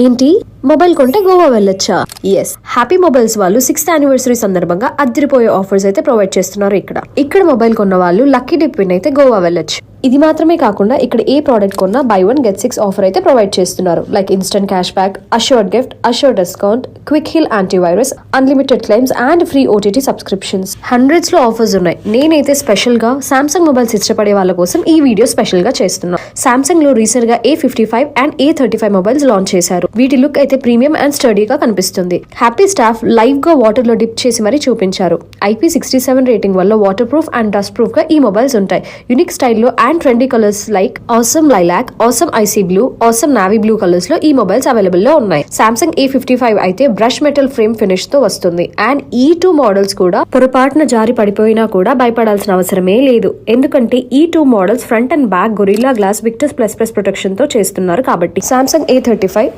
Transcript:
ఏంటి మొబైల్ కొంటే గోవా వెళ్ళొచ్చా? ఎస్, హ్యాపీ మొబైల్స్ వాళ్ళు 6th యానివర్సరీ సందర్భంగా అదిరిపోయే ఆఫర్స్ అయితే ప్రొవైడ్ చేస్తున్నారు. ఇక్కడ మొబైల్ కొన్న వాళ్ళు లక్కీ డిప్ విన్ అయితే గోవా వెళ్ళొచ్చు. ఇది మాత్రమే కాకుండా ఇక్కడ ఏ ప్రోడక్ట్ కొన్నా buy 1 get 6 ఆఫర్ అయితే ప్రొవైడ్ చేస్తున్నారు. Like instant cash back, assured gift, assured discount, quick hill antivirus, unlimited claims and free OTT subscriptions. Hundreds లో ఆఫర్స్ ఉన్నాయి. నేనైతే స్పెషల్ గా సామ్సంగ్ మొబైల్స్ ఇష్టపడే వాళ్ళ కోసం ఈ వీడియో స్పెషల్ గా చేస్తున్నా. సామ్సంగ్ లో రీసెంట్ గా A55 and A35 mobiles launch చేశారు. వీటి లుక్ అయితే ప్రీమియం అండ్ స్టడీగా కనిపిస్తుంది. హ్యాపీ స్టాఫ్ లైవ్ గా వాటర్ లో డిప్ చేసి మరీ చూపించారు. IP67 రేటింగ్ వల్ల water proof and dust proof గా ఈ మొబైల్స్ ఉంటాయి. యూనిక్ స్టైల్లో and trendy colours like awesome lilac, awesome IC blue, awesome navy blue colours లో ఈ మొబైల్స్ అవైలబుల్ లో ఉన్నాయి. సామ్సంగ్ A55 అయితే బ్రష్ మెటల్ ఫ్రేమ్ ఫినిష్ తో వస్తుంది. అండ్ ఈ 2 మోడల్స్ కూడా పొరపాటున జారి పడిపోయినా కూడా భయపడాల్సిన అవసరమే లేదు. ఎందుకంటే ఈ 2 models front and back Gorilla Glass Victus plus protection తో చేస్తున్నారు కాబట్టి. Samsung A35